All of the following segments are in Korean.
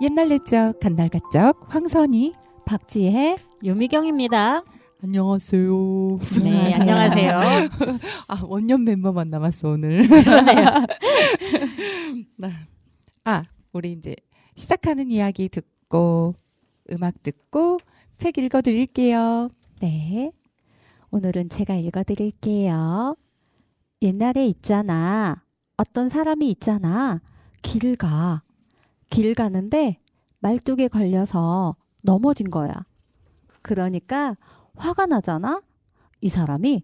옛날 옛적 간날가적 황선희 박지혜 유미경입니다. 안녕하세요. 네, 안녕하세요. 아, 원년 멤버만 남았어 오늘. 그러네요. 우리 이제 시작하는 이야기 듣고 음악 듣고 책 읽어드릴게요. 네, 오늘은 제가 읽어드릴게요. 옛날에 있잖아. 어떤 사람이 있잖아. 길을 가는데 말뚝에 걸려서 넘어진 거야. 그러니까 화가 나잖아. 이 사람이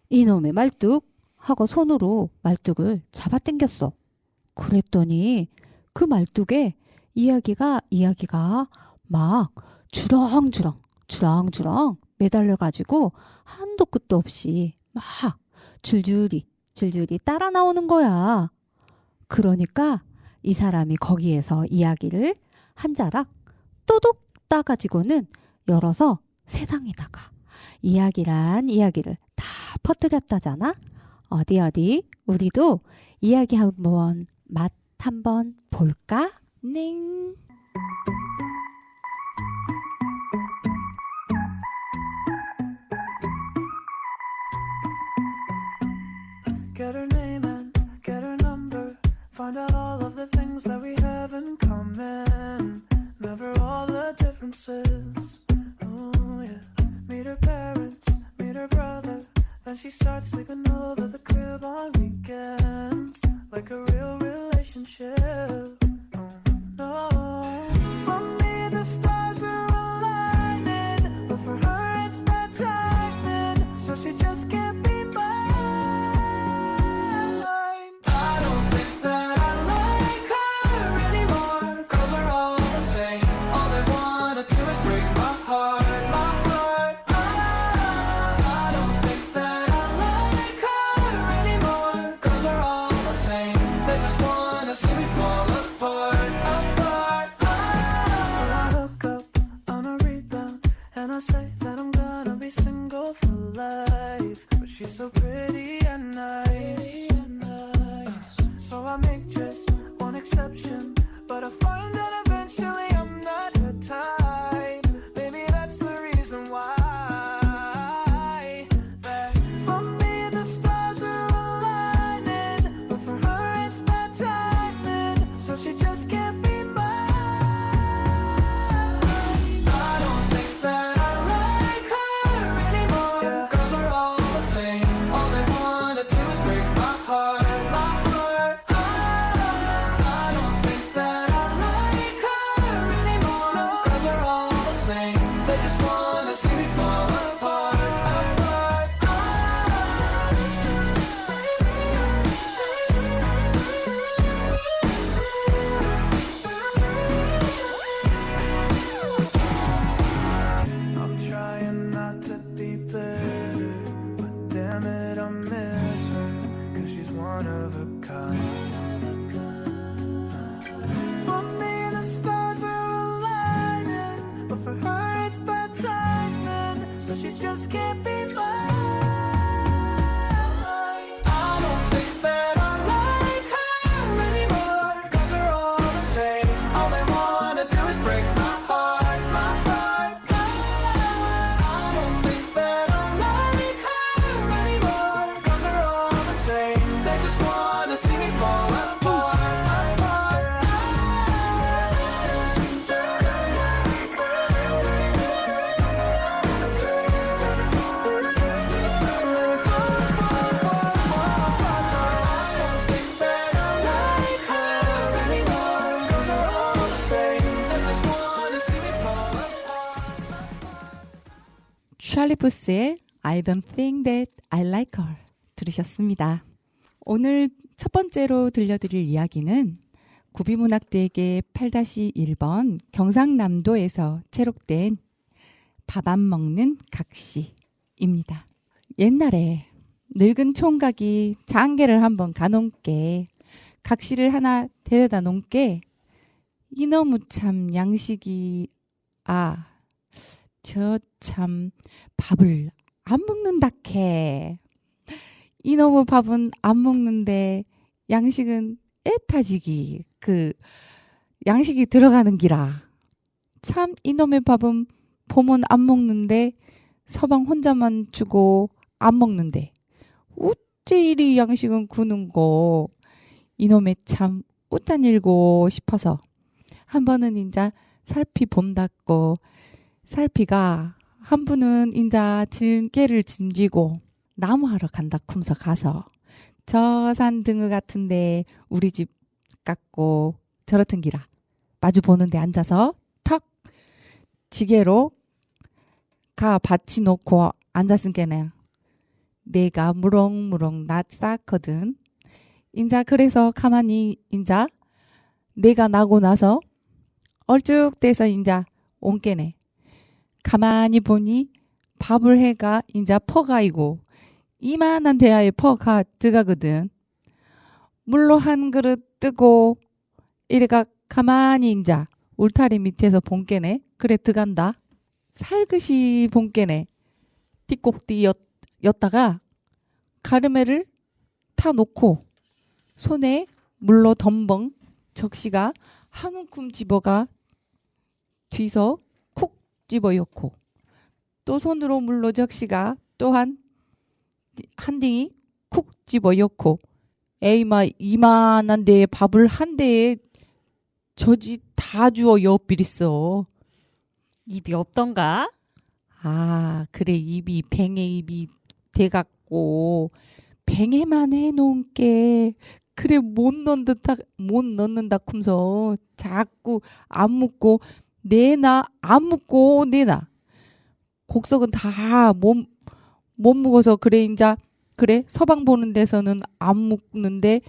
이놈의 말뚝 하고 손으로 말뚝을 잡아당겼어. 그랬더니 그 말뚝에 이야기가 막 주렁주렁 매달려가지고 한도 끝도 없이 막 줄줄이 따라 나오는 거야. 그러니까 이 사람이 거기에서 이야기를 한 자락 또독 따가지고는 열어서 세상에다가 이야기를 다 퍼뜨렸다잖아. 어디 우리도 이야기 한번 맛 한번 볼까? 넹. Get her name and get her number. Find out all of the things that we have in common. Never all the differences. Oh yeah. Meet her parents, meet her brother. Then she starts sleeping over the crib on weekends. Like a real relationship. Oh no. For me the stars are aligning, but for her it's bad timing. So she just can't be mine. I don't think that I like her anymore. Girls are all the same. All they wanna do is break my heart, my heart. I don't think that I like her anymore. Girls are all the same. They just wanna see me fall apart, apart. So I hook up on a rebound and I say that I'm gonna be single for life. But she's so pretty and nice. So I make just one exception, but I find that eventually I'm not her type. Maybe that's the reason why. That for me the stars are aligning, but for her it's bad timing. So she just can't be mine. I don't think that I like her anymore. Girls are all the same. All they wanna do is break my heart, my heart. I don't think that I like her anymore. Girls are all the same. They just wanna see me fall apart, apart. I'm trying not to be bitter, but damn it, I miss her, 'cause she's one of a kind. For me, the stars are aligning, but for her, it's bad timing, so she just can't be mine. I don't think that I like her anymore. Girls are all the same. All they wanna do is break my heart, my heart. I don't think that I like her anymore. Girls are all the same. They just wanna see me fall apart, apart. I don't think that I like her anymore. Girls are all the same. They just wanna see me fall apart. 찰리 푸스의 I don't think that I like her 들으셨습니다. 오늘 첫 번째로 들려드릴 이야기는 구비문학대계 8-1번 경상남도에서 채록된 밥 안 먹는 각시입니다. 옛날에 늙은 총각이 장계를 한번 가놓게 각시를 하나 데려다 놓게 이너무 참 양식이 저 참 밥을 안 먹는다 캐. 이놈의 밥은 안 먹는데 양식은 애타지기 양식이 들어가는 기라. 참 이놈의 밥은 봄은 안 먹는데 서방 혼자만 주고 안 먹는데 어째 이리 양식은 구는 거. 이놈의 참 웃잔 일고 싶어서 한 번은 인자 살피 본다고 살피가 한 분은 인자 질개를 짐지고 나무하러 간다 쿰서 가서 저 산 등을 같은데 우리 집 같고 저렇든 기라 마주 보는데 앉아서 턱 지게로 가 받치 놓고 앉았은게네 내가 무렁무렁 낯쌌거든. 인자 그래서 가만히 인자 내가 나고 나서 얼쭉대서 인자 온게네. 가만히 보니 밥을 해가 인자 퍼가이고 이만한 대야에 퍼가 뜨가거든. 물로 한 그릇 뜨고 이래가 가만히 인자 울타리 밑에서 본게네. 그래 들어간다. 살긋이 본게네. 띠꼭띠 였다가 가르메를 타 놓고 손에 물로 덤벙 적시가 한 움큼 집어가 뒤서 쿡 집어였고 또 손으로 물로 적시가 또한 한 딩이 쿡 집어였고 에이마 이만한 데에 밥을 한 대에 저지 다 주어 옆비리어. 입이 없던가? 아 그래 입이 뱅에 입이 돼갖고 뱅에만 해놓은 게 그래 못 넣는다 쿰서 자꾸 안 묻고 내나 안 묻고 내나 곡석은 다 못 묵어서 그래 인자 그래 서방 보는 데서는 안 묵는데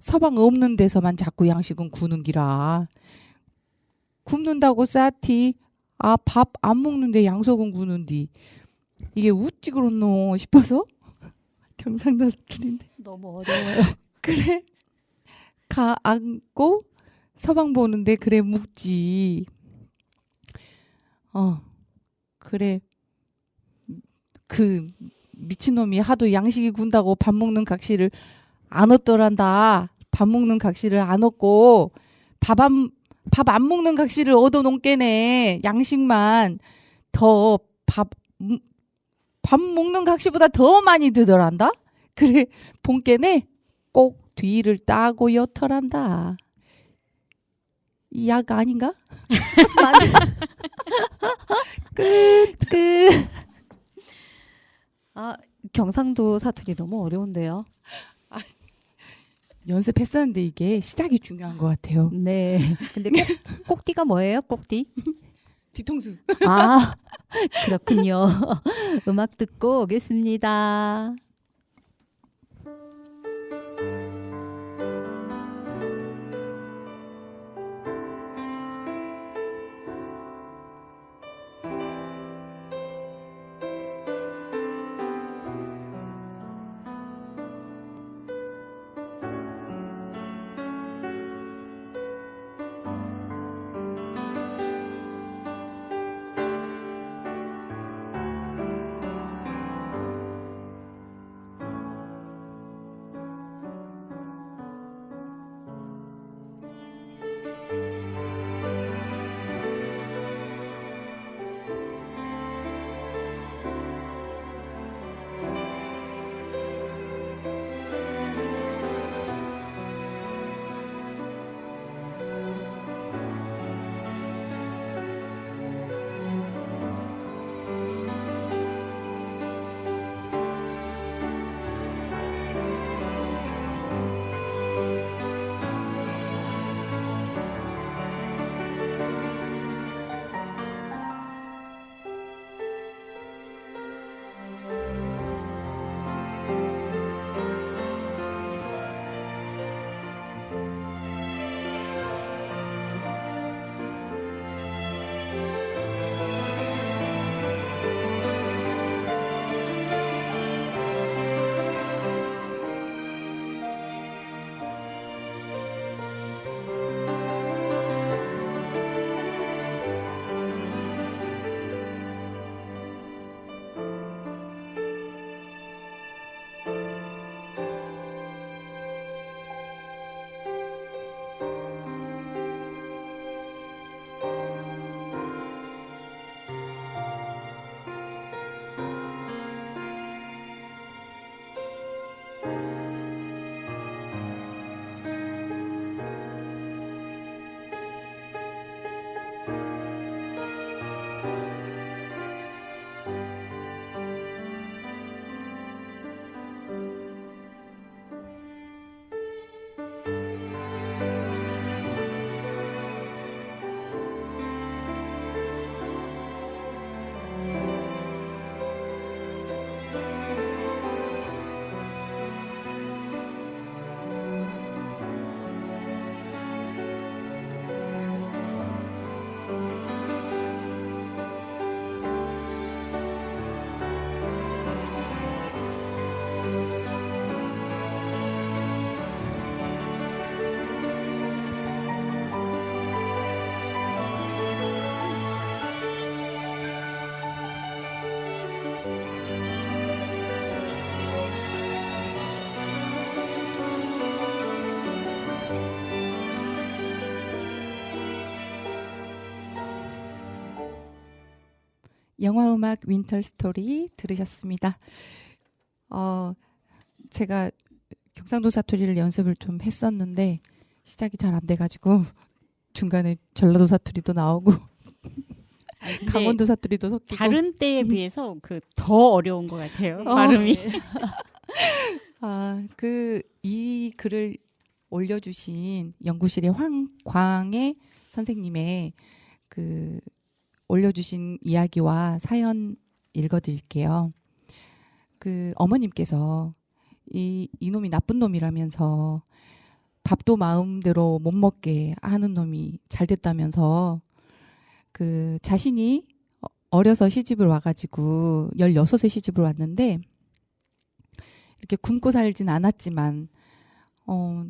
서방 없는 데서만 자꾸 양식은 구는 기라. 굽는다고 싸티 아 밥 안 먹는데 양석은 구는디 이게 우찌 그렇노 싶어서 경상도 사투리인데 너무 어려워요. 그래 가 앉고 서방 보는데 그래 묵지. 그래 그 미친놈이 하도 양식이 군다고 밥 먹는 각시를 안 얻더란다. 밥 먹는 각시를 안 얻고 밥 안 먹는 각시를 얻어 놓게네. 양식만 더 밥 먹는 각시보다 더 많이 드더란다. 그래 본께네 꼭 뒤를 따고 여터란다. 이 약 아닌가? 끝. 아, 경상도 사투리 너무 어려운데요. 연습했었는데 이게 시작이 중요한 것 같아요. 네. 근데 꼭띠가 뭐예요? 꼭띠? 뒤통수. 아, 그렇군요. 음악 듣고 오겠습니다. 영화 음악 윈터 스토리 들으셨습니다. 제가 경상도 사투리를 연습을 좀 했었는데 시작이 잘 안 돼가지고 중간에 전라도 사투리도 나오고 강원도 사투리도 섞이고 다른 때에 비해서 그 더 어려운 것 같아요. 발음이. 이 글을 올려주신 연구실의 황광의 선생님의 그 올려주신 이야기와 사연 읽어드릴게요. 그 어머님께서 이놈이 나쁜 놈이라면서 밥도 마음대로 못 먹게 하는 놈이 잘 됐다면서 그 자신이 어려서 시집을 와가지고 16에 시집을 왔는데 이렇게 굶고 살진 않았지만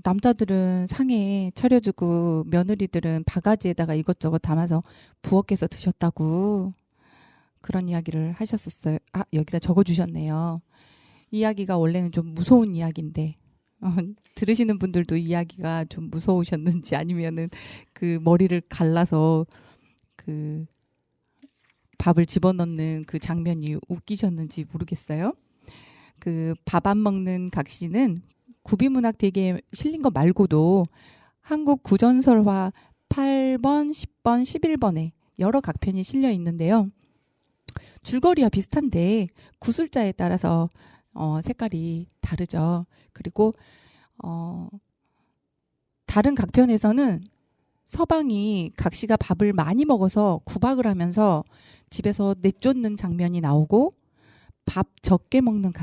남자들은 상에 차려주고 며느리들은 바가지에다가 이것저것 담아서 부엌에서 드셨다고 그런 이야기를 하셨었어요. 여기다 적어주셨네요. 이야기가 원래는 좀 무서운 이야기인데 들으시는 분들도 이야기가 좀 무서우셨는지 아니면은 그 머리를 갈라서 그 밥을 집어넣는 그 장면이 웃기셨는지 모르겠어요. 그 밥 안 먹는 각시는 구비문학 대계에 실린 거 말고도 한국 구전설화 8번, 10번, 11번에 여러 각편이 실려 있는데요. 줄거리와 비슷한데 구술자에 따라서 색깔이 다르죠. 그리고 다른 각편에서는 서방이 각시가 밥을 많이 먹어서 구박을 하면서 집에서 내쫓는 장면이 나오고 밥 적게 먹는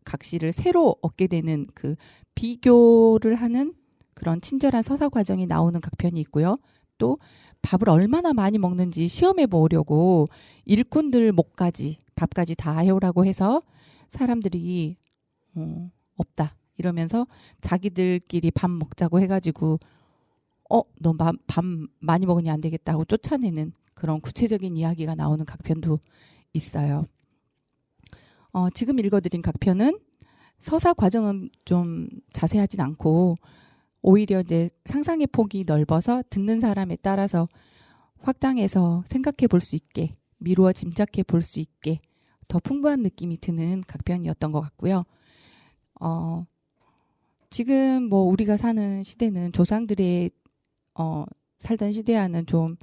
각시를 새로 얻게 되는 그 비교를 하는 그런 친절한 서사 과정이 나오는 각편이 있고요. 또 밥을 얼마나 많이 먹는지 시험해 보려고 일꾼들 목까지 밥까지 다 해오라고 해서 사람들이 없다 이러면서 자기들끼리 밥 먹자고 해가지고 너 밥 많이 먹으니 안 되겠다 하고 쫓아내는 그런 구체적인 이야기가 나오는 각편도 있어요. 지금 읽어드린 각편은 서사 과정은 좀 자세하진 않고 오히려 이제 상상의 폭이 넓어서 듣는 사람에 따라서 확장해서 생각해 볼 수 있게 미루어 짐작해 볼 수 있게 더 풍부한 느낌이 드는 각편이었던 것 같고요. 지금 뭐 우리가 사는 시대는 조상들의 살던 시대와는 좀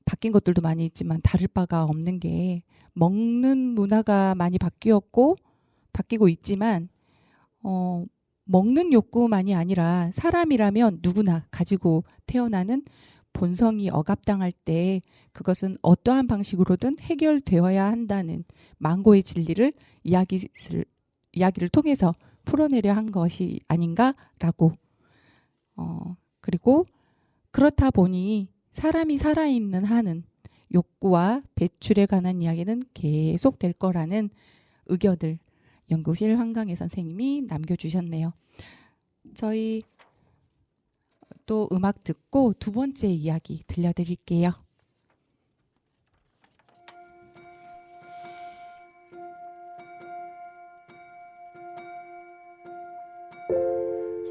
바뀐 것들도 많이 있지만 다를 바가 없는 게 먹는 문화가 많이 바뀌고 있지만 먹는 욕구만이 아니라 사람이라면 누구나 가지고 태어나는 본성이 억압당할 때 그것은 어떠한 방식으로든 해결되어야 한다는 망고의 진리를 이야기를 통해서 풀어내려 한 것이 아닌가라고 그리고 그렇다 보니 사람이 살아있는 한은 욕구와 배출에 관한 이야기는 계속 될 거라는 의견을 연구실 황강혜 선생님이 남겨주셨네요. 저희 또 음악 듣고 두 번째 이야기 들려드릴게요.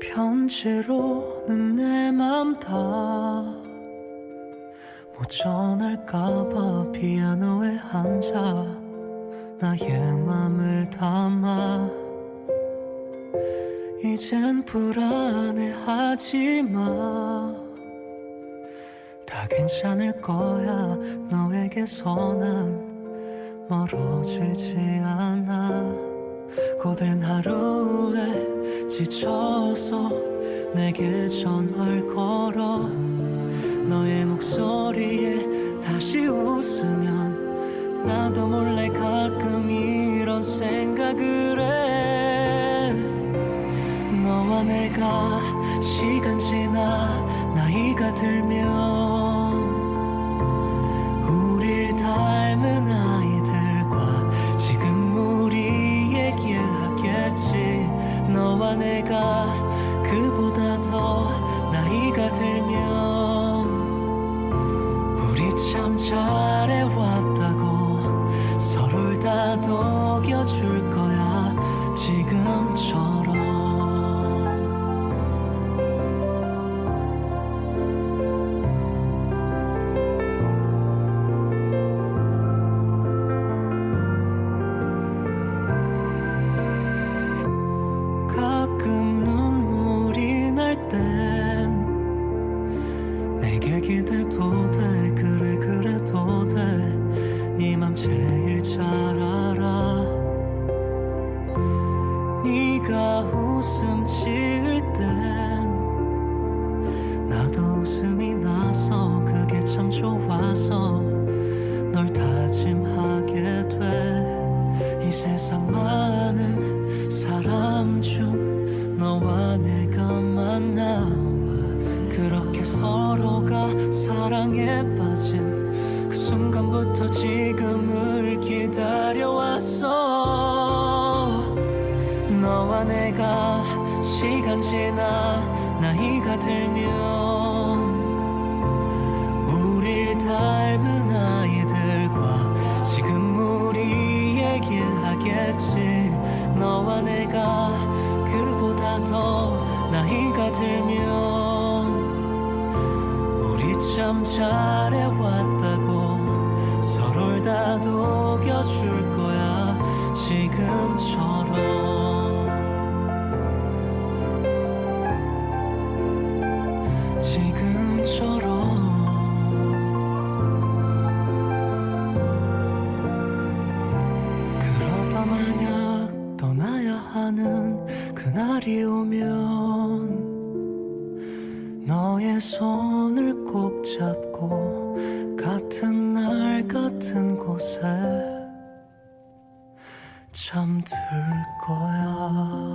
편지로는 내 맘 다 못 전할까봐 피아노에 앉아 나의 맘을 담아 이젠 불안해하지마 다 괜찮을 거야 너에게서 난 멀어지지 않아 고된 하루에 지쳐서 내게 전화를 걸어 너의 목소리에 다시 웃으면 나도 몰래 가끔 이런 생각을 해 너와 내가 시간 지나 나이가 들면 우릴 닮은 아이들과 지금 우리 얘기하겠지 너와 내가 그보다 더 나이가 들면 우리 참 잘해왔다고 서로를 다독여줄 거야 지금처럼 좋아서 널 다짐하게 돼. 이 세상 많은 사람 중 너와 내가 만나 그렇게 서로가 사랑에 빠진 그 순간부터 지금을 기다려왔어. 너와 내가 시간 지나 나이가 들면 우릴 닮은 아이들과 지금 우리 얘길 하겠지. 너와 내가 그보다 더 나이가 들면 우리 참 잘해왔다고 서로를 다독여줄 거야. 지금처럼 그러다 만약 떠나야 하는 그날이 오면 너의 손을 꼭 잡고 같은 날 같은 곳에 잠들 거야.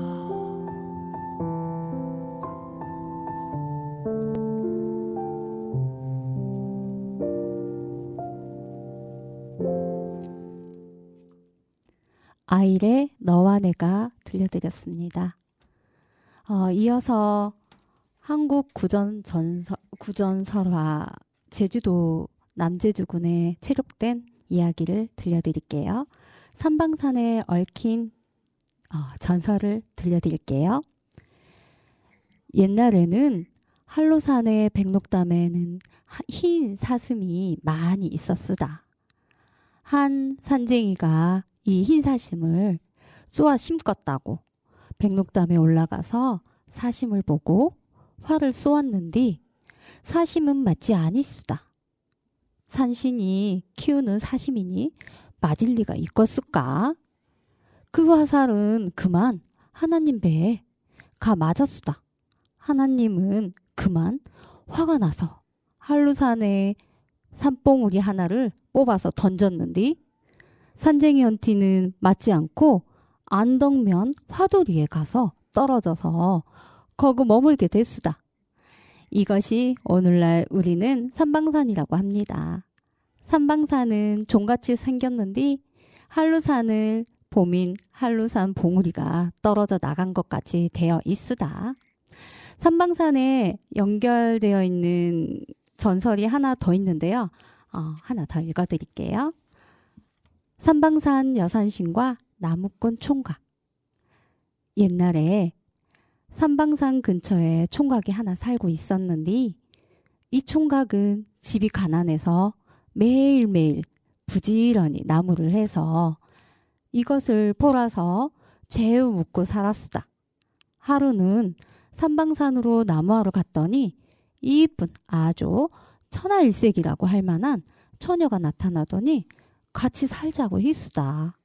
아일의 너와 내가 들려드렸습니다. 이어서 한국 구전설화 제주도 남제주군에 체록된 이야기를 들려드릴게요. 삼방산에 얽힌 전설을 들려드릴게요. 옛날에는 한로산의 백록담에는 흰 사슴이 많이 있었수다. 한 산쟁이가 이 흰 사심을 쏘아 심었다고 백록담에 올라가서 사심을 보고 활을 쏘았는디 사심은 맞지 아니수다. 산신이 키우는 사심이니 맞을 리가 있겠을까? 그 화살은 그만 하나님 배에 가 맞았수다. 하나님은 그만 화가 나서 한루산에 산봉우리 하나를 뽑아서 던졌는디 산쟁이 헌티는 맞지 않고 안덕면 화돌이에 가서 떨어져서 거기 머물게 됐수다. 이것이 오늘날 우리는 삼방산이라고 합니다. 삼방산은 종같이 생겼는데 한루산을 봄인 한루산 봉우리가 떨어져 나간 것 같이 되어 있수다. 삼방산에 연결되어 있는 전설이 하나 더 있는데요. 하나 더 읽어드릴게요. 삼방산 여산신과 나무꾼 총각. 옛날에 삼방산 근처에 총각이 하나 살고 있었는데 이 총각은 집이 가난해서 매일매일 부지런히 나무를 해서 이것을 팔아서 재우 묵고 살았수다. 하루는 삼방산으로 나무하러 갔더니 이쁜 아주 천하일색이라고 할 만한 처녀가 나타나더니 같이 살자고 했수다.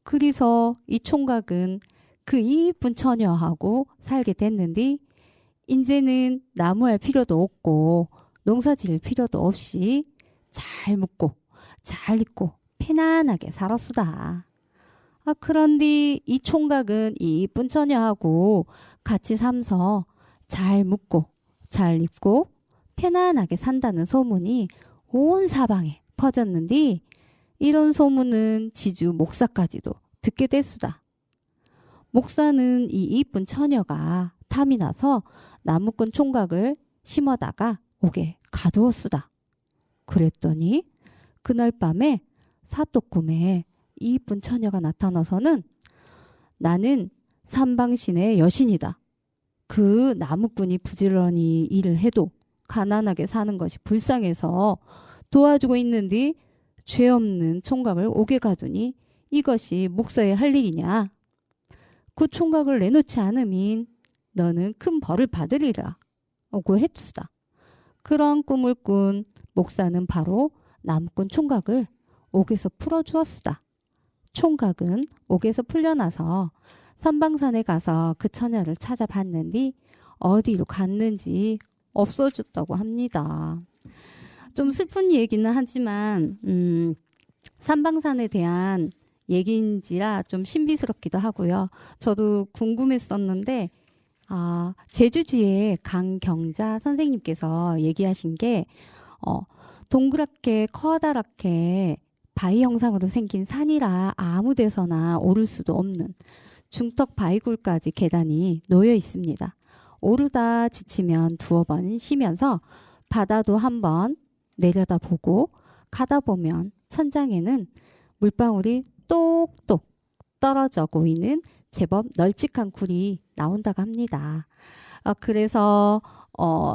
그래서 이 총각은 그 이쁜 처녀하고 살게 됐는데 이제는 나무할 필요도 없고 농사 지을 필요도 없이 잘 묵고 잘 입고 편안하게 살았수다. 그런데 이 총각은 이 이쁜 처녀하고 같이 살면서 잘 묵고 잘 입고 편안하게 산다는 소문이 온 사방에 퍼졌는데 이런 소문은 지주 목사까지도 듣게 됐수다. 목사는 이 이쁜 처녀가 탐이 나서 나무꾼 총각을 심어다가 옥에 가두었수다. 그랬더니 그날 밤에 사또꿈에 이 이쁜 처녀가 나타나서는 나는 삼방신의 여신이다. 그 나무꾼이 부지런히 일을 해도 가난하게 사는 것이 불쌍해서 도와주고 있는데 죄 없는 총각을 옥에 가두니 이것이 목사의 할 일이냐. 그 총각을 내놓지 않으면 너는 큰 벌을 받으리라. 고 했수다. 그런 꿈을 꾼 목사는 바로 나무꾼 총각을 옥에서 풀어주었수다. 총각은 옥에서 풀려나서 삼방산에 가서 그 처녀를 찾아봤는데 어디로 갔는지 없어졌다고 합니다. 좀 슬픈 얘기는 하지만 삼방산에 대한 얘기인지라 좀 신비스럽기도 하고요. 저도 궁금했었는데 제주주의 강경자 선생님께서 얘기하신 게 동그랗게 커다랗게 바위 형상으로 생긴 산이라 아무 데서나 오를 수도 없는 중턱 바위굴까지 계단이 놓여 있습니다. 오르다 지치면 두어 번 쉬면서 바다도 한번 내려다보고 가다 보면 천장에는 물방울이 똑똑 떨어져 보이는 제법 널찍한 굴이 나온다고 합니다. 그래서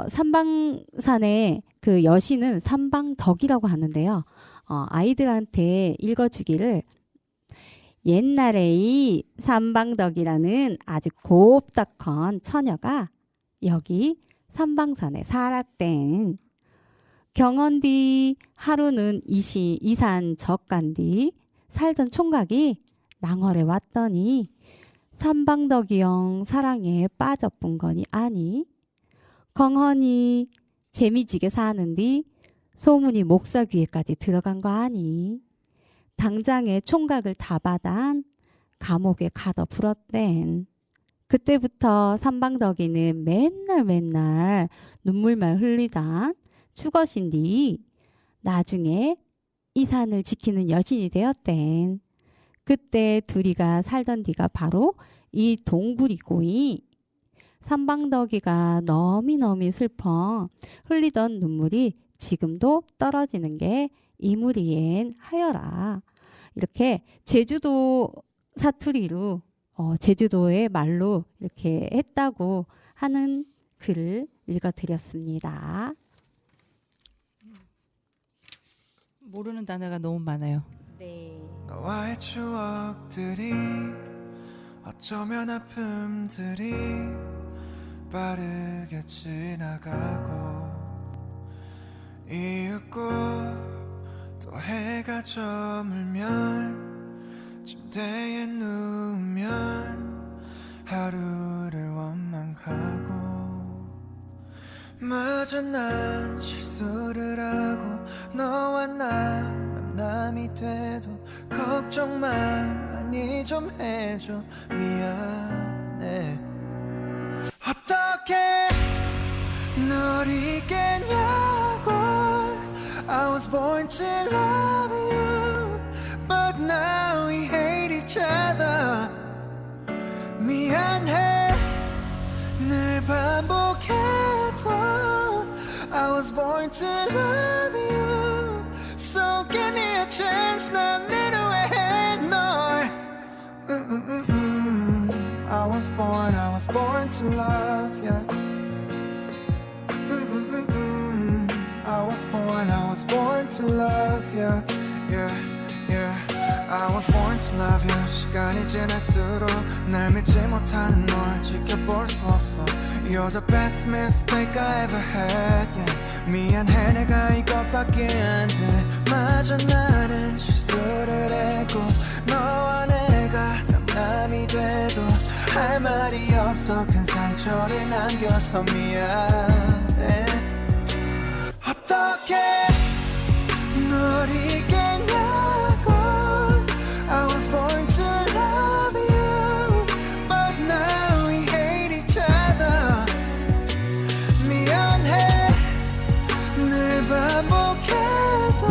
삼방산의 그 여신은 삼방덕이라고 하는데요. 아이들한테 읽어주기를 옛날에 이 삼방덕이라는 아주 곱다컨 처녀가 여기 삼방산에 살았댄. 경언디 하루는 이산 적간디 살던 총각이 낭월에 왔더니 삼방덕이영 사랑에 빠져뿐 거니 아니 건헌이 재미지게 사는디 소문이 목사 귀에까지 들어간 거 아니 당장에 총각을 다 받안 감옥에 가둬 불었댄. 그때부터 삼방덕이는 맨날 눈물만 흘리단 추것인디 나중에 이 산을 지키는 여신이 되었댄. 그때 둘이가 살던 디가 바로 이 동굴이고이. 삼방덕이가 너미 슬퍼 흘리던 눈물이 지금도 떨어지는 게 이무리엔 하여라. 이렇게 제주도 사투리로 제주도의 말로 이렇게 했다고 하는 글을 읽어드렸습니다. 모르는 단어가 너무 많아요. 네. 너와의 추억들이 어쩌면 아픔들이 빠르게 지나가고 이윽고 또 해가 저물면 침대에 누우면 하루를 원망하고 마저 난 실수를 하고 너와 나 남남이 돼도 걱정 마 아니 좀 해줘 미안해 어떻게 널 잊겠냐고 I was born to love you but now we hate each other 미안해 늘 반복해도 I was born to love you so give me a chance 난 내려해 널 I was born to love you I was born to love you yeah I was born to love you 시간이 지날수록 날 믿지 못하는 널 지켜볼 수 없어 You're the best mistake I ever had yeah. 미안해 내가 이것밖에 안 돼 마저 나는 실수를 했고 너와 내가 남남이 돼도 할 말이 없어 큰 상처를 남겨서 미안해 어떻게 널 잊겠냐고 I was born to love you but now we hate each other 미안해 늘 반복해도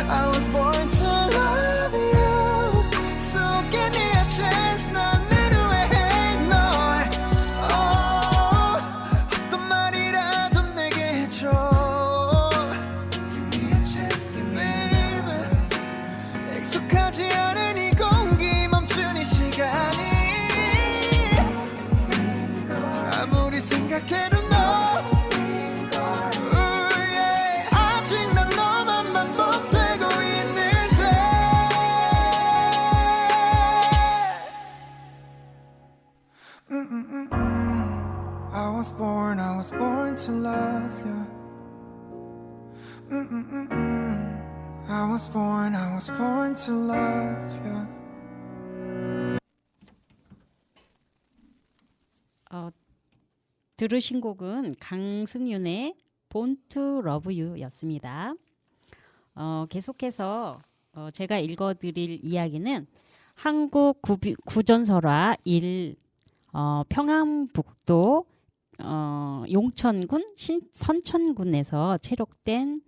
I was born to love you so give me a chance 난 내려해 널 어떤 말이라도 내게 해줘 익숙하지 않은 이 공기 멈춘 이 시간이 아무리 생각해도 너 yeah. 아직 난 너만 반복되고 있는데 I was born to love you I was born to love you. 들으신 곡은 강승윤의 Born to Love You였습니다. 계속해서 제가 읽어드릴 이야기는 한국 구전설화 1 평안북도 용천군 선천군에서 체록된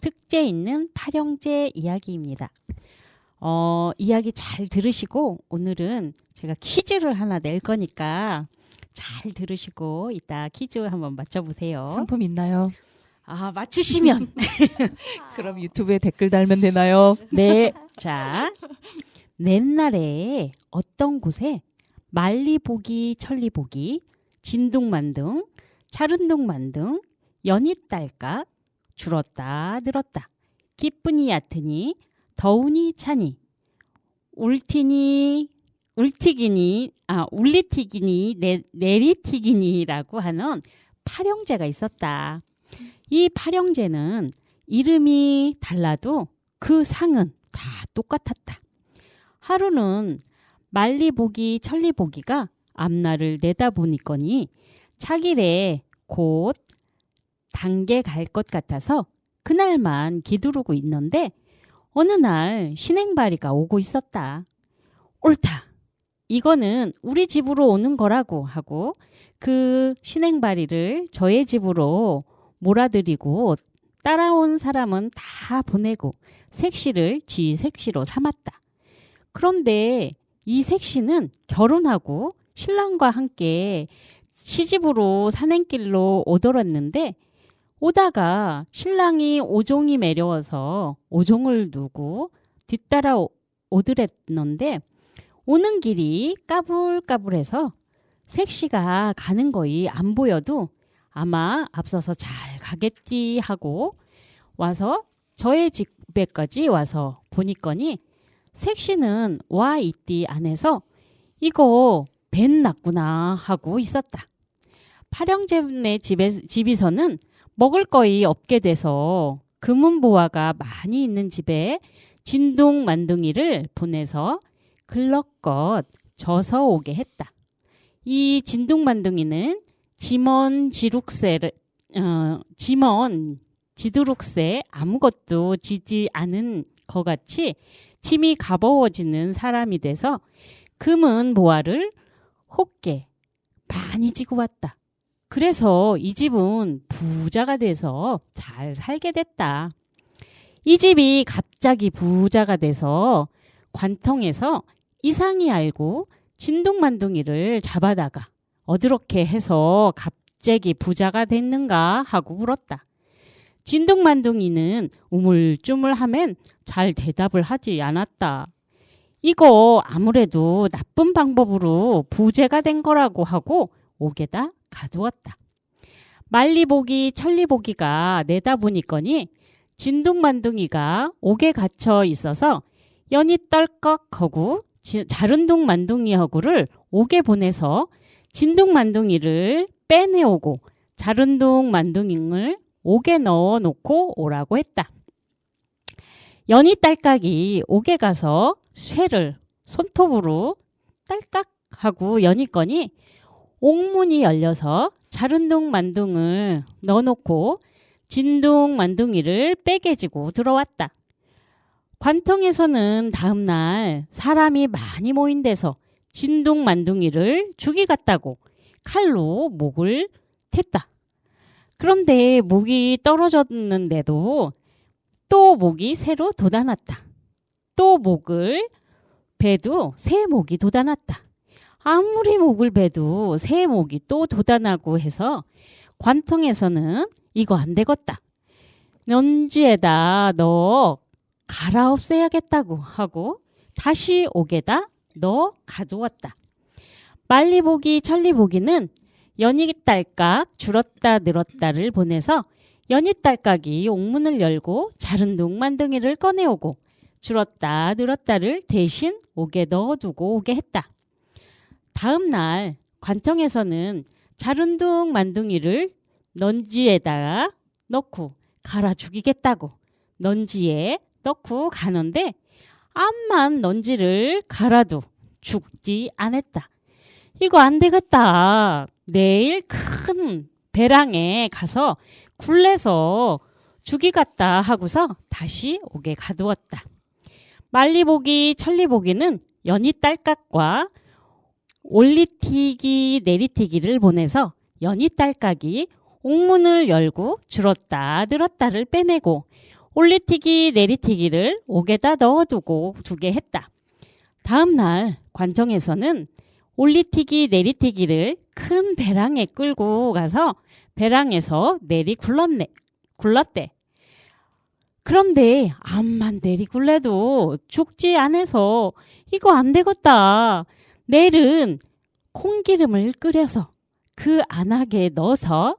특제 있는 팔형제 이야기입니다. 이야기 잘 들으시고 오늘은 제가 퀴즈를 하나 낼 거니까 잘 들으시고 이따 퀴즈 한번 맞춰보세요. 상품 있나요? 맞추시면 그럼 유튜브에 댓글 달면 되나요? 네. 자, 옛날에 어떤 곳에 말리보기, 천리보기, 진둥만둥, 차른둥만둥, 연이딸깍, 줄었다 늘었다, 기쁘니 얕으니, 더우니 차니, 울리튀기니, 내리튀기니라고 하는 팔형제가 있었다. 이 팔형제는 이름이 달라도 그 상은 다 똑같았다. 하루는 말리보기, 천리보기가 앞날을 내다보니거니 차길에 곧 당게 갈 것 같아서 그날만 기두르고 있는데 어느 날 신행바리가 오고 있었다. 옳다. 이거는 우리 집으로 오는 거라고 하고 그 신행바리를 저의 집으로 몰아들이고 따라온 사람은 다 보내고 색시를 지 색시로 삼았다. 그런데 이 색시는 결혼하고 신랑과 함께 시집으로 산행길로 오돌았는데 오다가 신랑이 오종이 매려워서 오종을 두고 뒤따라 오더랬는데 오는 길이 까불까불해서 색시가 가는 거이 안 보여도 아마 앞서서 잘 가겠지 하고 와서 저의 집에까지 와서 보니까니 색시는 와 있디 안에서 이거 벤 났구나 하고 있었다. 팔형제네 집에서는 먹을 거이 없게 돼서 금은보화가 많이 있는 집에 진둥만둥이를 보내서 글럭껏 져서 오게 했다. 이 진둥만둥이는 지두룩새 아무것도 지지 않은 것 같이 침이 가버워지는 사람이 돼서 금은 보화를 혹게 많이 지고 왔다. 그래서 이 집은 부자가 돼서 잘 살게 됐다. 이 집이 갑자기 부자가 돼서 관통에서 이상히 알고 진둥만둥이를 잡아다가 어드렇게 해서 갑자기 부자가 됐는가 하고 물었다. 진둥만둥이는 우물쭈물하면 잘 대답을 하지 않았다. 이거 아무래도 나쁜 방법으로 부재가 된 거라고 하고 옥에다 가두었다. 말리보기, 천리보기가 내다보니거니 진둥만둥이가 옥에 갇혀 있어서 연이 떨꺽하고 자른둥만둥이하고를 옥에 보내서 진둥만둥이를 빼내오고 자른둥만둥이를 옥에 넣어놓고 오라고 했다. 연이딸깍이 옥에 가서 쇠를 손톱으로 딸깍하고 여니거니 옥문이 열려서 자른둥만둥을 넣어놓고 진둥만둥이를 빼개지고 들어왔다. 관통에서는 다음날 사람이 많이 모인 데서 진둥만둥이를 죽이갔다고 칼로 목을 텄다. 그런데 목이 떨어졌는데도 또 목이 새로 돋아났다. 또 목을 베도 새 목이 돋아났다. 아무리 목을 베도 새 목이 또 돋아나고 해서 관통에서는 이거 안 되겠다. 연지에다 넣어 갈아엎어야겠다고 하고 다시 옥에다 넣어 가두었다. 말리보기, 천리보기는 연이딸깍 줄었다 늘었다를 보내서 연이딸깍이 옥문을 열고 자른둥만둥이를 꺼내오고 줄었다 늘었다를 대신 옥에 넣어두고 오게 했다. 다음 날 관통에서는 자른둥만둥이를 넌지에다가 넣고 갈아 죽이겠다고 넌지에 넣고 가는데 암만 넌지를 갈아도 죽지 않았다. 이거 안 되겠다. 내일 큰 배랑에 가서 굴레서 죽이 같다 하고서 다시 옥에 가두었다. 말리보기 천리보기는 연희딸깍과 올리튀기 내리튀기를 보내서 연희딸깍이 옥문을 열고 줄었다 들었다를 빼내고 올리튀기 내리튀기를 옥에다 넣어두고 두게 했다. 다음 날 관청에서는 올리튀기 내리튀기를 큰 배랑에 끌고 가서 배랑에서 내리 굴렀대. 그런데 암만 내리 굴려도 죽지 않아서 이거 안 되겠다. 내일은 콩기름을 끓여서 그 안하게 넣어서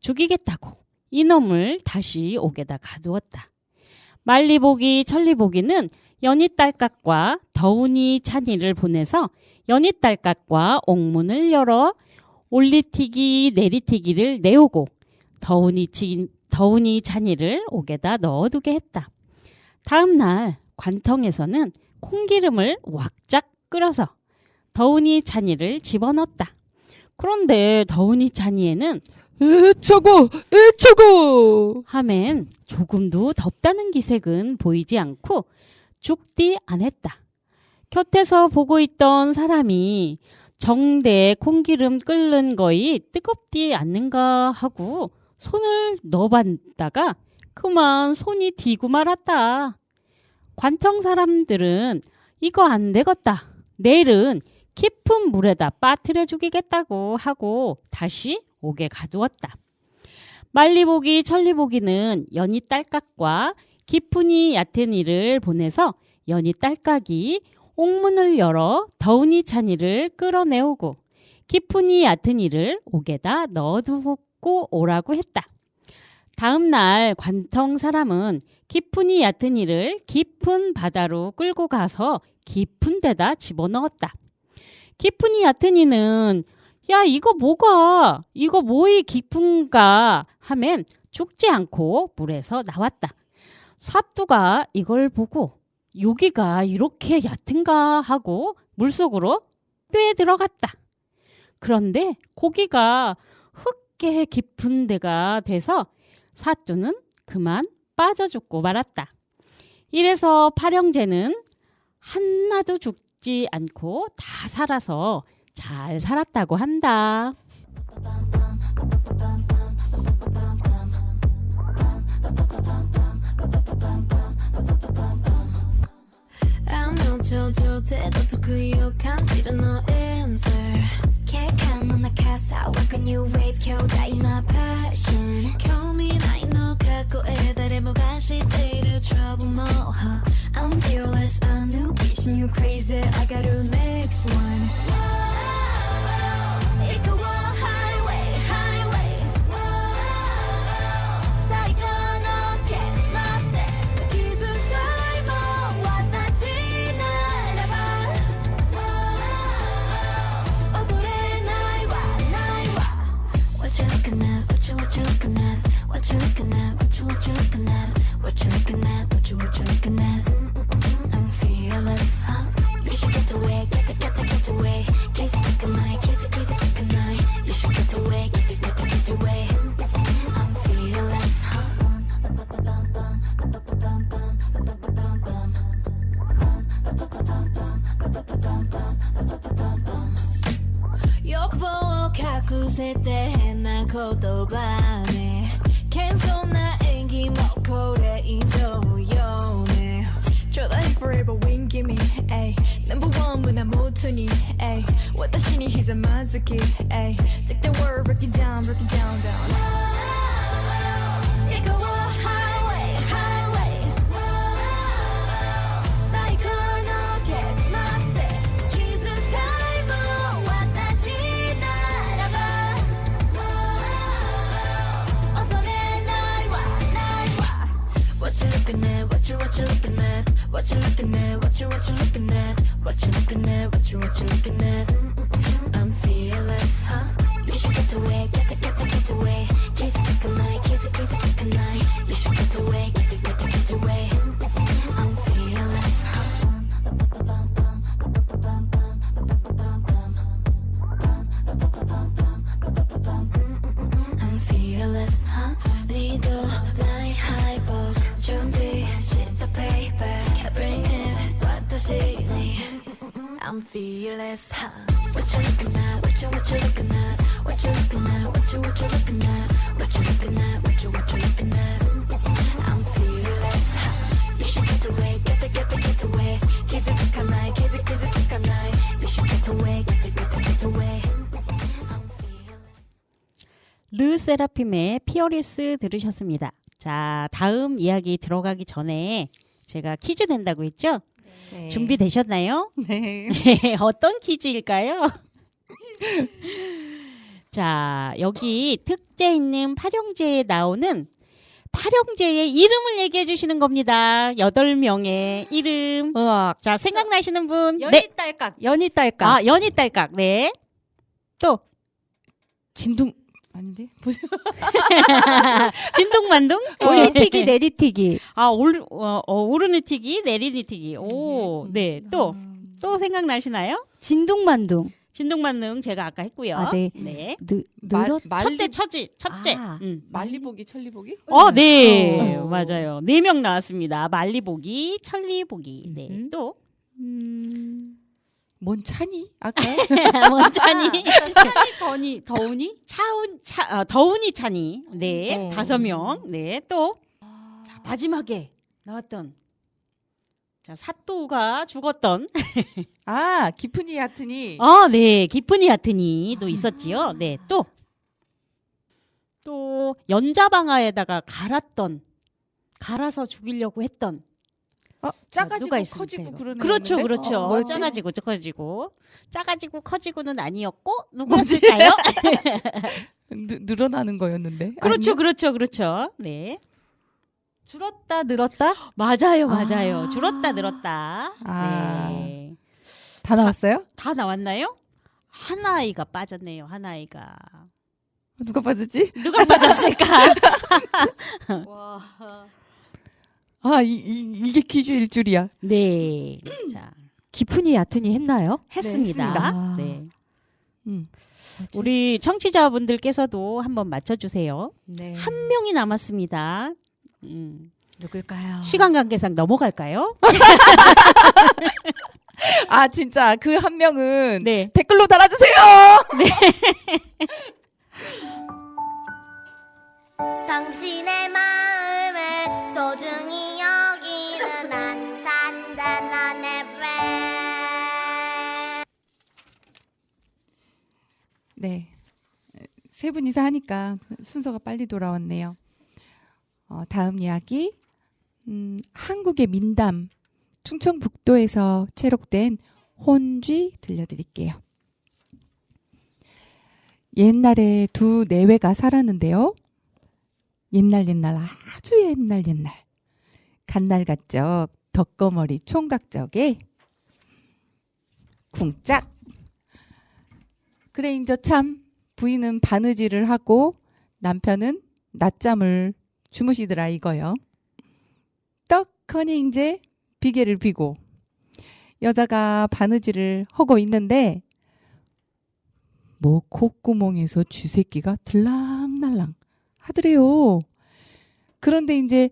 죽이겠다고 이놈을 다시 옥에다 가두었다. 말리보기 천리보기는 연희딸깍과 더우니 찬이를 보내서 연희딸깍과 옥문을 열어 올리튀기 내리튀기를 내오고 더우니 찬이를 옥에다 넣어두게 했다. 다음 날 관청에서는 콩기름을 왁작 끓여서 더우니 찬이를 집어넣었다. 그런데 더우니 찬이에는 애차고 하면 조금도 덥다는 기색은 보이지 않고 죽디 않았다. 곁에서 보고 있던 사람이 정대에 콩기름 끓는 거이 뜨겁디 않는가 하고 손을 넣어봤다가 그만 손이 디고 말았다. 관청 사람들은 이거 안 되겠다. 내일은 깊은 물에다 빠뜨려 죽이겠다고 하고 다시 옥에 가두었다. 말리보기 천리보기는 연희딸깍과 깊으니 얕은 이를 보내서 연희딸깍이 옥문을 열어 더우니 찬이를 끌어내오고 깊으니 얕은 이를 옥에다 넣어두고 오라고 했다. 다음 날 관청 사람은 깊으니 얕은 이를 깊은 바다로 끌고 가서 깊은 데다 집어넣었다. 깊으니 얕은 이는 야 이거 뭐이 깊은가 하면 죽지 않고 물에서 나왔다. 사뚜가 이걸 보고 여기가 이렇게 얕은가 하고 물속으로 꽤 들어갔다. 그런데 고기가 흙게 깊은 데가 돼서 사뚜는 그만 빠져 죽고 말았다. 이래서 파령제는 하나도 죽지 않고 다 살아서 잘 살았다고 한다. I'm fearless, a new bitch, and you crazy. I got your next one. It go on highway, highway. 사이가 넘게 스마트. 기술 살모 와다시 날아봐. 어서래 나이와 나이와. What you looking at? What you looking at? What you looking at? What you looking at? What you looking at? What you looking at? I'm fearless, huh? You should get away, get away. Kiss take a night, kiss take a night. You should get away, get away. I'm fearless, huh? 욕보고 가꾸 세대 나 고도반에 캔손 나演技 먹고래 인조요네 Jordan forever win gimme ay number one 문화 모토니 ay 私にひざまずき ay take the world break it down down It go on highway highway 最高の結末傷さえも私ならば恐れないわないわ What you looking at? What you looking at? What you looking at? What you looking at? What you looking at? What you looking at? I'm fearless, huh? You should get away, get away. Kiss take a night, kiss take a night. You should get away, get away. I'm fearless, huh? I'm fearless, huh? 네 I'm fearless. What you looking at? What you looking at? What you looking at? What you looking at? What you looking at? What you looking at? I'm fearless. You should get away, get away. Kiss it, kiss it, kiss it. You should get away, get away. I'm fearless. 르세라핌의 피어리스 들으셨습니다. 자, 다음 이야기 들어가기 전에 제가 퀴즈 낸다고 했죠? 네. 준비되셨나요? 네. 어떤 퀴즈일까요? 자, 여기 특제 있는 팔형제에 나오는 팔형제의 이름을 얘기해 주시는 겁니다. 8명의 이름. 우와. 자, 생각나시는 분? 네. 연희딸깍. 연희딸깍. 아, 연희딸깍. 네. 또 진둥 아닌데? 진동만둥? 올리튀기 내리튀기. 아, 오르니튀기, 내리니튀기. 오, 네. 또 생각나시나요? 진둥만둥. 진동만둥 제가 아까 했고요. 아, 네. 네. 늘었. 첫째. 아. 말리보기, 천리보기? 네. 어. 맞아요. 4명 나왔습니다. 말리보기, 천리보기. 네. 또 뭔 찬이? 아까 원찬이, 더우니? 더운이 찬이. 네. 어. 5명. 네. 또 자, 마지막에 나왔던 자, 사또가 죽었던 아 깊으니 얕으니 네. 깊으니 얕으니도 있었지요. 네. 또 연자방아에다가 갈아서 죽이려고 했던 작아지고 누가 있습니까, 커지고 이거? 그러는 그렇죠. 건데? 그렇죠. 뭐였지? 작아지고 커지고는 아니었고 누구였을까요? 늘어나는 거였는데 그렇죠. 아니요? 그렇죠. 네. 줄었다 늘었다? 맞아요. 줄었다 늘었다. 아. 네. 다 나왔어요? 다 나왔나요? 한 아이가 빠졌네요. 한 아이가. 누가 빠졌지? 누가 빠졌을까? 와. 아 이게 퀴즈일 줄이야. 네. 자, 깊으니 얕으니 했나요? 했습니다. 했습니다. 네. 음. 우리 청취자분들께서도 한번 맞춰주세요. 네. 한 명이 남았습니다. 누굴까요? 시간 관계상 넘어갈까요? 아 진짜 그 한 명은 네. 댓글로 달아주세요. 당신의 마음을 소중히 여기는 안산단 FM. 네. 세 분이서 하니까 순서가 빨리 돌아왔네요. 다음 이야기. 한국의 민담, 충청북도에서 채록된 혼쥐 들려드릴게요. 옛날에 두 내외가 살았는데요. 옛날 아주 옛날 갓날갓적 덕거머리 총각적에 쿵짝. 그래 인저 참 부인은 바느질을 하고 남편은 낮잠을 주무시더라 이거요. 떡하니 이제 비계를 비고 여자가 바느질을 하고 있는데 뭐 콧구멍에서 쥐새끼가 들락날락 하더래요. 그런데 이제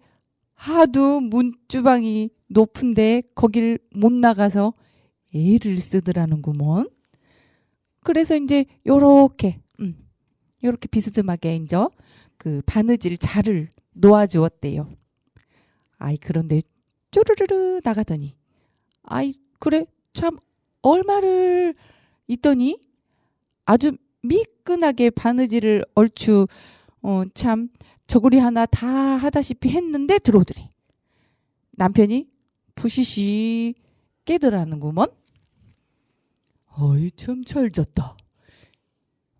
하도 문주방이 높은데 거길 못 나가서 애를 쓰더라는구먼. 그래서 이제 요렇게 비스듬하게 이제 그 바느질 자를 놓아주었대요. 아이 그런데 쪼르르르 나가더니 아이 그래 참 얼마를 있더니 아주 미끈하게 바느질을 얼추 참 저고리 하나 다 하다시피 했는데 들어오더래. 남편이 부시시 깨더라는구먼. 어이 참 잘 잤다.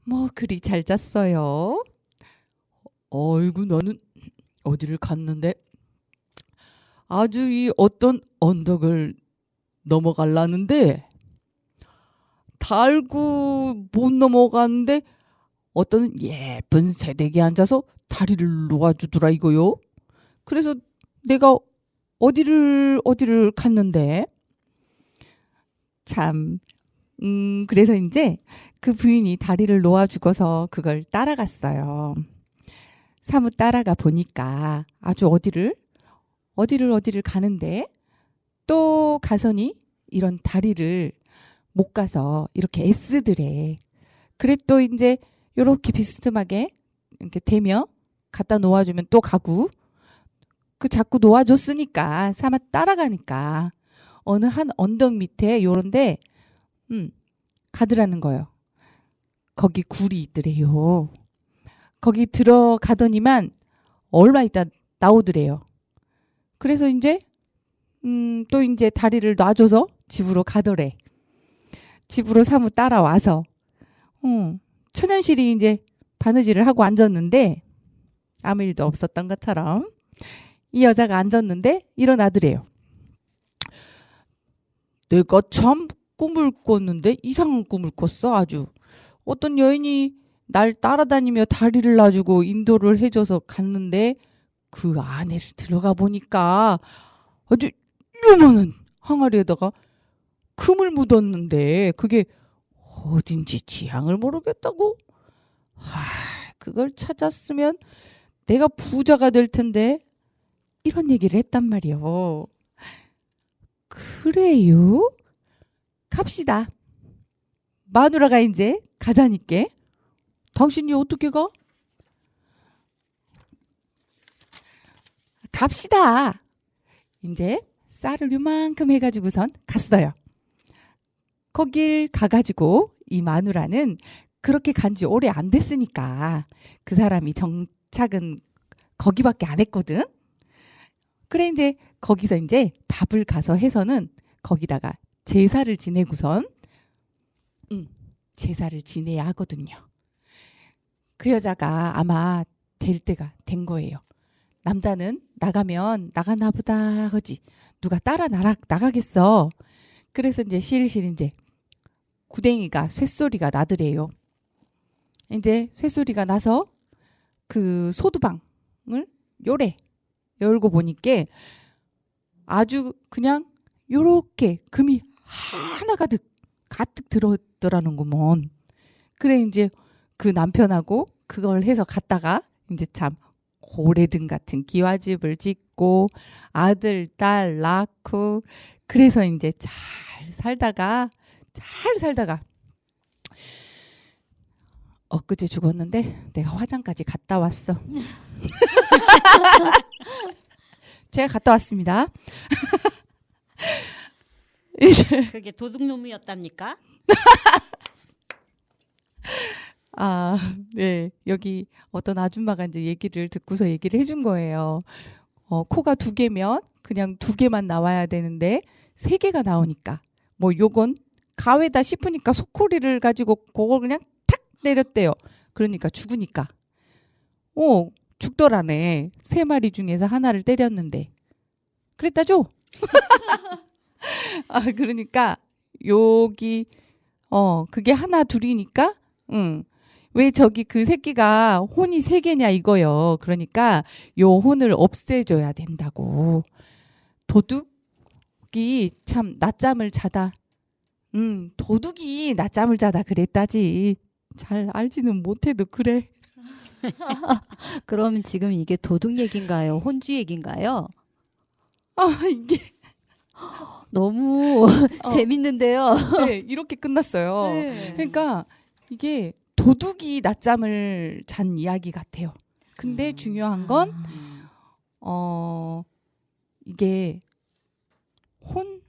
뭐 그리 잘 잤어요. 어이구 나는 어디를 갔는데 아주 이 어떤 언덕을 넘어가려는데 달고 못 넘어가는데 어떤 예쁜 새댁이 앉아서 다리를 놓아주더라 이거요. 그래서 내가 어디를 갔는데 참 그래서 이제 그 부인이 다리를 놓아주고서 그걸 따라갔어요. 사뭇 따라가 보니까 아주 어디를 가는데 또 가서니 이런 다리를 못 가서 이렇게 애쓰더래. 그래 또 이제 요렇게 비스듬하게 이렇게 대며 갖다 놓아주면 또 가고 그 자꾸 놓아줬으니까 사마 따라가니까 어느 한 언덕 밑에 요런데 가더라는 거예요. 거기 굴이 있더래요. 거기 들어가더니만 얼마 있다 나오더래요. 그래서 이제 또 이제 다리를 놔줘서 집으로 가더래. 집으로 사무 따라와서 천연실이 이제 바느질을 하고 앉았는데 아무 일도 없었던 것처럼 이 여자가 앉았는데 일어나더래요. 내가 참 꿈을 꿨는데 이상한 꿈을 꿨어. 아주 어떤 여인이 날 따라다니며 다리를 놔주고 인도를 해줘서 갔는데 그 안에를 들어가 보니까 아주 요만한 항아리에다가 금을 묻었는데 그게 어딘지 지향을 모르겠다고? 그걸 찾았으면 내가 부자가 될 텐데 이런 얘기를 했단 말이요. 그래요? 갑시다. 마누라가 이제 가자니까. 당신이 어떻게 가? 갑시다. 이제 쌀을 요만큼 해가지고선 갔어요. 거길 가가지고 이 마누라는 그렇게 간지 오래 안 됐으니까 그 사람이 정착은 거기밖에 안 했거든. 그래 이제 거기서 이제 밥을 가서 해서는 거기다가 제사를 지내고선 제사를 지내야 하거든요. 그 여자가 아마 될 때가 된 거예요. 남자는 나가면 나가나 보다 하지 누가 따라 나가겠어. 그래서 이제 실실 이제 구댕이가 쇳소리가 나더래요. 이제 쇳소리가 나서 그 소두방을 요래 열고 보니까 아주 그냥 요렇게 금이 하나 가득 들었더라는구먼. 그래 이제 그 남편하고 그걸 해서 갔다가 이제 참 고래등 같은 기와집을 짓고 아들 딸 낳고 그래서 이제 잘 살다가 엊그제 죽었는데 내가 화장까지 갔다 왔어. 제가 갔다 왔습니다. 이제 그게 도둑놈이었답니까? 네. 여기 어떤 아줌마가 이제 얘기를 듣고서 얘기를 해준 거예요. 코가 2개면 그냥 2개만 나와야 되는데 3개가 나오니까 뭐 요건 가외다 싶으니까 소코리를 가지고 그걸 그냥 탁 내렸대요. 그러니까 죽으니까. 죽더라네. 3마리 중에서 하나를 때렸는데. 그랬다죠? 그러니까 여기 그게 하나 둘이니까 왜 저기 그 새끼가 혼이 3개냐 이거요. 그러니까 요 혼을 없애줘야 된다고. 도둑이 참 낮잠을 자다. 도둑이 낮잠을 자다 그랬다지. 잘 알지는 못해도 그래. 그럼 지금 이게 도둑 얘기인가요? 혼주 얘기인가요? 이게 너무 재밌는데요. 네, 이렇게 끝났어요. 네. 그러니까 이게 도둑이 낮잠을 잔 이야기 같아요. 근데 중요한 건 이게 혼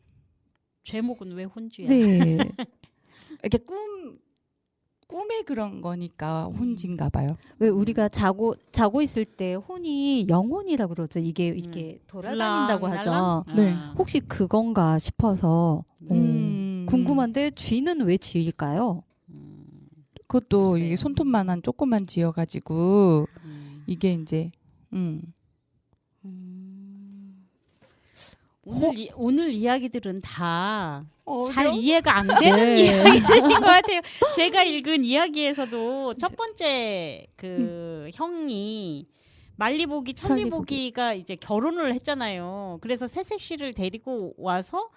제목은 왜 혼주야? 네. 이렇게 꿈에 그런 거니까 혼진가 봐요. 왜 우리가 자고 있을 때 혼이 영혼이라고 그러죠. 이게 이렇게 돌아다닌다고 하죠. 네. 혹시 그건가 싶어서 궁금한데 쥐는 왜 쥐일까요? 그것도 글쎄요. 이게 손톱만한 조그만 지어가지고 이게 이제 오늘 이야기들은 다 잘 어려워? 이해가 안 되는 네. 이야기들인 것 같아요. 제가 읽은 이야기에서도 첫 번째 그 형이 말리보기 천리보기가 이제 결혼을 했잖아요. 그래서 새색시를 데리고 와서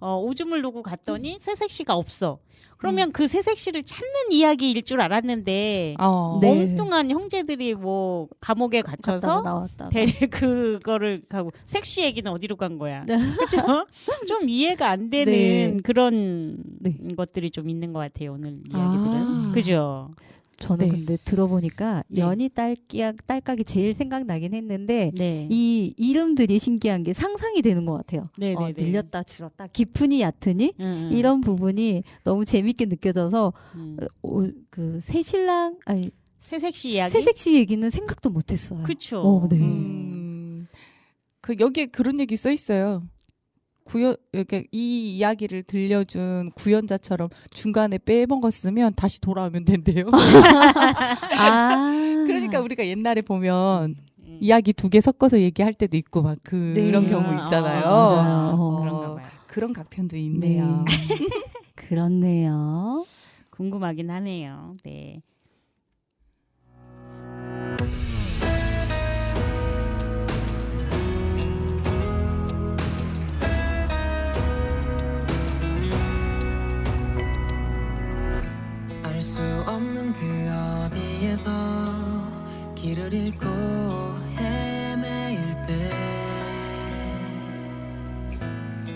오줌을 누고 갔더니 새색시가 없어. 그러면 그 새색시를 찾는 이야기일 줄 알았는데 네. 엉뚱한 형제들이 뭐 감옥에 갇혀서 나왔다. 그거를 가고 색시 얘기는 어디로 간 거야? 네. 그렇죠? 좀 이해가 안 되는 네. 그런 네. 것들이 좀 있는 것 같아요. 오늘 이야기들은. 아. 그죠? 저는 네. 근데 들어보니까 네. 연희 딸깍이 제일 생각나긴 했는데 네. 이 이름들이 신기한 게 상상이 되는 것 같아요. 네네네. 늘렸다 줄었다 깊으니 얕으니 이런 부분이 너무 재밌게 느껴져서 그 새신랑 아니 새색시 이야기. 새색시 얘기는 생각도 못했어요. 그쵸. 네. 그 여기에 그런 얘기 써 있어요. 이렇게 이 이야기를 들려준 구연자처럼 중간에 빼먹었으면 다시 돌아오면 된대요. 아. 그러니까 우리가 옛날에 보면 이야기 2개 섞어서 얘기할 때도 있고 막 그런 네. 경우 있잖아요. 맞아요. 그런가 봐요. 그런 각편도 있네요. 그렇네요. 궁금하긴 하네요. 네. 알 수 없는 그 어디에서 길을 잃고 헤매일 때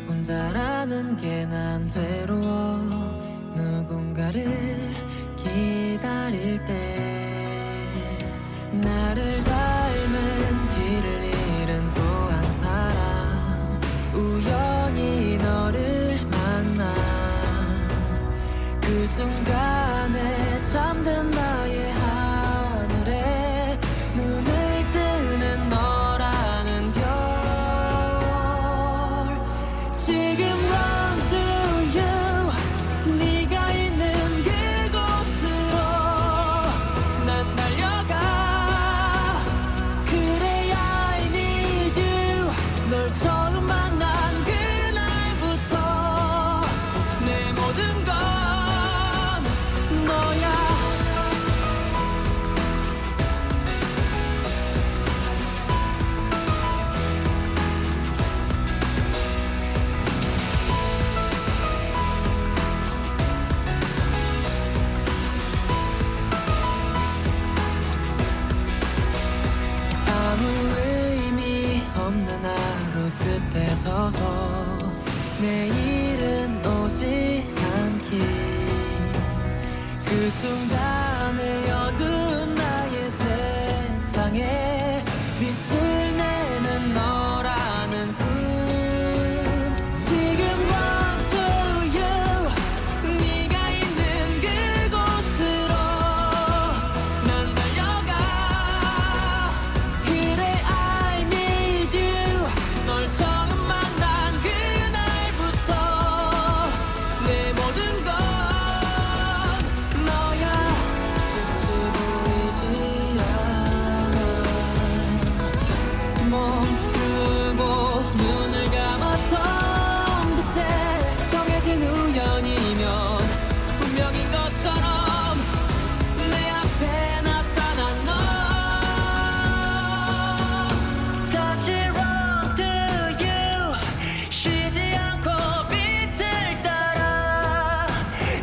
혼자라는 게 난 외로워 누군가를 기다릴 때 나를 닮은 길을 잃은 또 한 사람 우연히 너를 만나 그 순간에 잠든 나의 하늘에 눈을 뜨는 너라는 별 지금 run to you 네가 있는 그곳으로 난 달려가 그래 I need you 널 처음 만난 그날부터 내 모든 건 너야 아무 의미 없는 하루 끝에 서서 내일은 오지 않길 그 순간에 어두운 나의 세상에 빛을 내는 너라는 꿈 지금 run to you 네가 있는 그곳으로 난 달려가 그래 I need you 널 처음 만난 그날부터 내 모든 건 너야 끝이 보이지 않아 멈추고 눈을 감았던 그때 정해진 우연이면 운명인 것처럼 내 앞에 나타난 너 다시 run to you 쉬지 않고 빛을 따라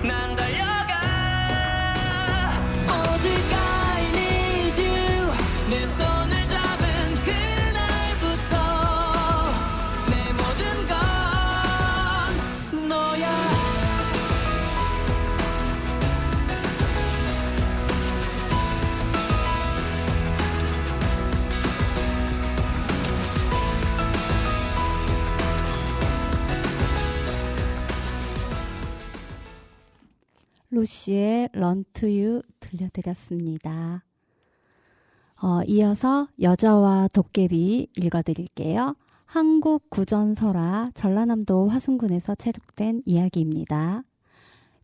난 달려가 오직 I need you 내 손을 잡은 그날부터 내 모든 건 너야 루시의 Run to You 들려드렸습니다. 이어서 여자와 도깨비 읽어드릴게요. 한국 구전설화 전라남도 화순군에서 채록된 이야기입니다.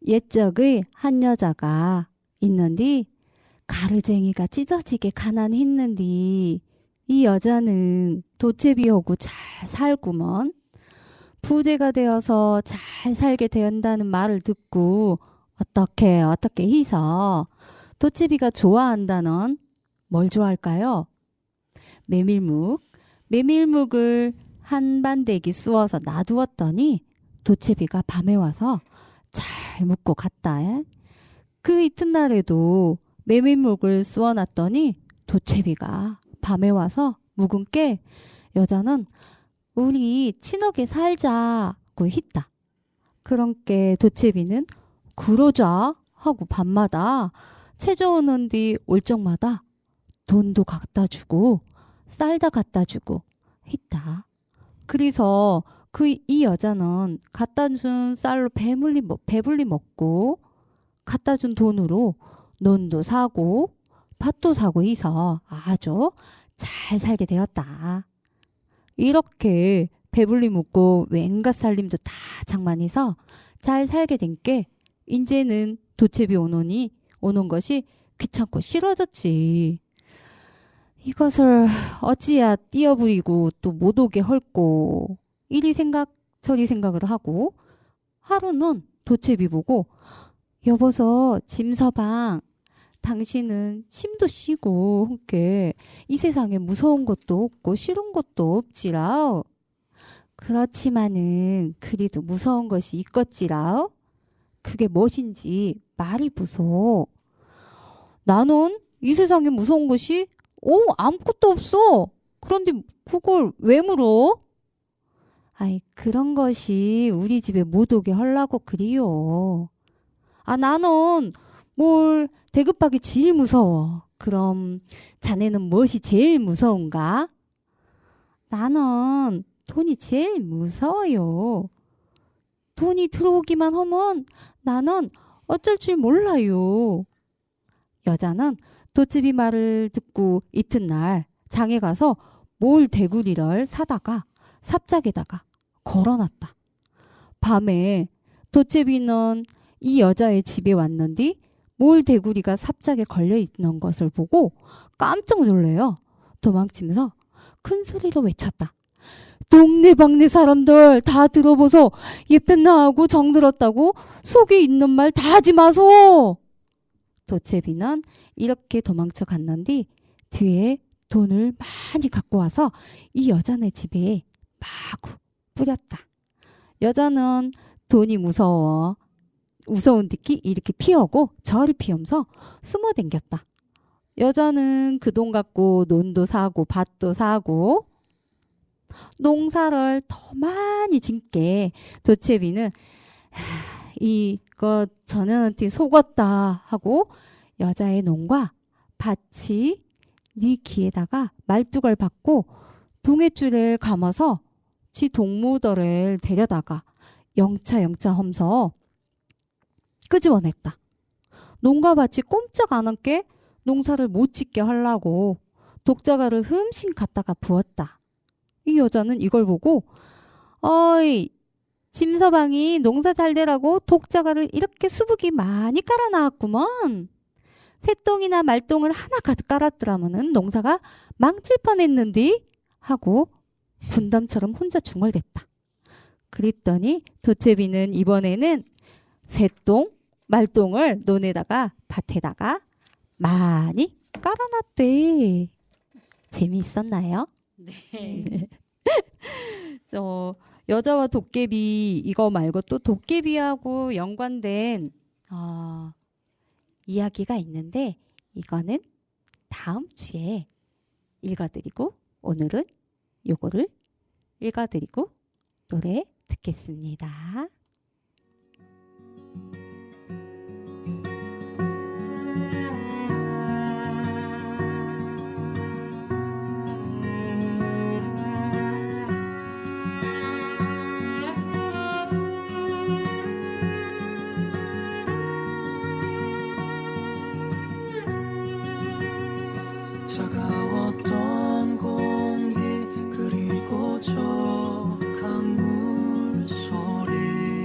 옛적의 한 여자가 있는디 가르쟁이가 찢어지게 가난했는디 이 여자는 도깨비하고 잘 살구먼 부제가 되어서 잘 살게 된다는 말을 듣고 어떻게 해서 도깨비가 좋아한다는 뭘 좋아할까요? 메밀묵을 한 반대기 쑤어서 놔두었더니 도채비가 밤에 와서 잘 묵고 갔다. 그 이튿날에도 메밀묵을 쑤어놨더니 도채비가 밤에 와서 묵은 게 여자는 우리 친하게 살자고 했다. 그런께 도채비는 그러자 하고 밤마다 채져오는 뒤 올 적마다 돈도 갖다 주고 쌀다 갖다 주고 했다. 그래서 이 여자는 갖다 준 쌀로 배불리 먹고 갖다 준 돈으로 논도 사고 밭도 사고 해서 아주 잘 살게 되었다. 이렇게 배불리 먹고 웬갓 살림도 다 장만해서 잘 살게 된 게 이제는 도채비 오는 것이 귀찮고 싫어졌지. 이것을 어찌야 띄어부리고 또 못 오게 헐꼬 이리 생각 저리 생각을 하고 하루는 도채비 보고 여보서 짐서방 당신은 심도 쉬고 함께 이 세상에 무서운 것도 없고 싫은 것도 없지라. 그렇지만은 그래도 무서운 것이 있겠지라. 그게 무엇인지 말이 보소. 나는 이 세상에 무서운 것이 아무것도 없어. 그런데 그걸 왜 물어? 아이 그런 것이 우리 집에 못 오게 하려고 그리요. 나는 뭘 대급하기 제일 무서워. 그럼 자네는 무엇이 제일 무서운가? 나는 돈이 제일 무서워요. 돈이 들어오기만 하면 나는 어쩔 줄 몰라요. 여자는 도채비 말을 듣고 이튿날 장에 가서 몰 대구리를 사다가 삽작에다가 걸어놨다. 밤에 도채비는 이 여자의 집에 왔는데 몰 대구리가 삽작에 걸려있는 것을 보고 깜짝 놀래요. 도망치면서 큰 소리로 외쳤다. 동네방네 사람들 다 들어보소. 예편 나하고 정들었다고 속에 있는 말 다 하지 마소. 도채비는 이렇게 도망쳐 갔는데 뒤에 돈을 많이 갖고 와서 이 여자네 집에 마구 뿌렸다. 여자는 돈이 무서운 뒤끼 이렇게 피하고 저리 피하면서 숨어 댕겼다. 여자는 그 돈 갖고 논도 사고 밭도 사고 농사를 더 많이 짓게 도채비는 이거 전현한테 속았다 하고 여자의 농과 밭이 네 귀에다가 말뚝을 박고 동해줄을 감아서 지 동무들을 데려다가 영차 하면서 끄집어냈다. 농가 밭이 꼼짝 안 한게 농사를 못 짓게 하려고 독자가를 흠씬 갖다가 부었다. 이 여자는 이걸 보고 어이 짐서방이 농사 잘 되라고 독자가를 이렇게 수북이 많이 깔아놨구먼. 새똥이나 말똥을 하나 가득 깔았더라면은 농사가 망칠 뻔했는디 하고 분담처럼 혼자 중얼댔다. 그랬더니 도채비는 이번에는 새똥, 말똥을 논에다가 밭에다가 많이 깔아놨대. 재미있었나요? 네. 여자와 도깨비 이거 말고 또 도깨비하고 연관된 이야기가 있는데 이거는 다음 주에 읽어드리고 오늘은 요거를 읽어드리고 노래 듣겠습니다. 차가웠던 공기 그리고 저 강물 소리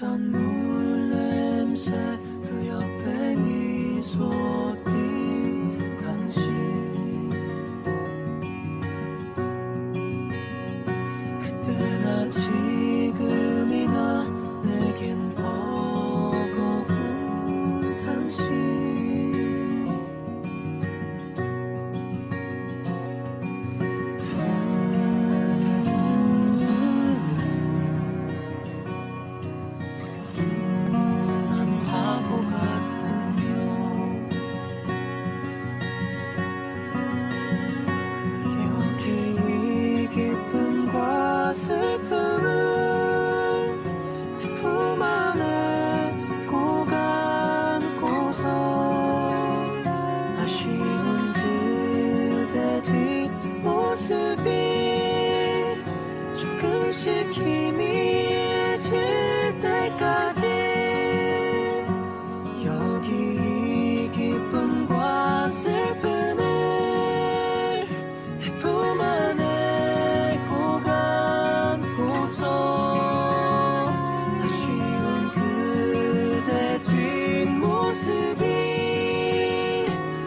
해산물 냄새 그 옆에 미소 띈 당신 그때나 지금이나 내겐 버거운 당신 난 바보 같군요 여기 이 기쁨과 슬픔을 내 품 안에 꼭 안고서 아쉬운 그대 뒷모습이 조금씩 희미해질 때까지 여기 이 기쁨과 슬픔을 내 품 안에 꼭 안고서 아쉬운 그대 뒷모습이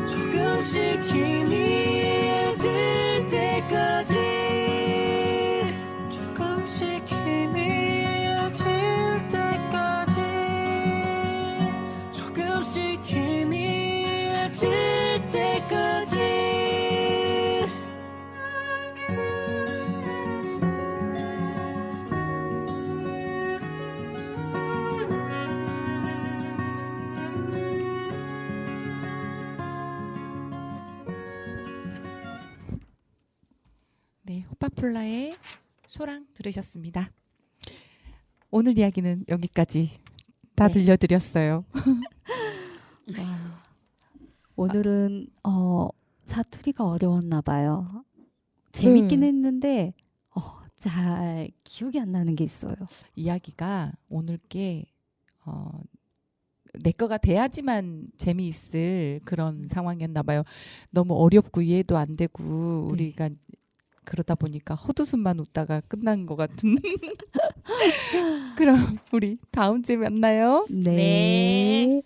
조금씩 희미해질 때까지 조금씩 희미해질 때까지 조금씩 희미해질 때까지 네, 호파폴라의 소랑 들으셨습니다. 오늘 이야기는 여기까지 다 네. 들려드렸어요. 오늘은 사투리가 어려웠나 봐요. 재밌긴 했는데 잘 기억이 안 나는 게 있어요. 이야기가 오늘 게 내 거가 돼야지만 재미있을 그런 상황이었나 봐요. 너무 어렵고 이해도 안 되고 우리가 그러다 보니까 헛웃음만 웃다가 끝난 것 같은. 그럼 우리 다음 주에 만나요. 네.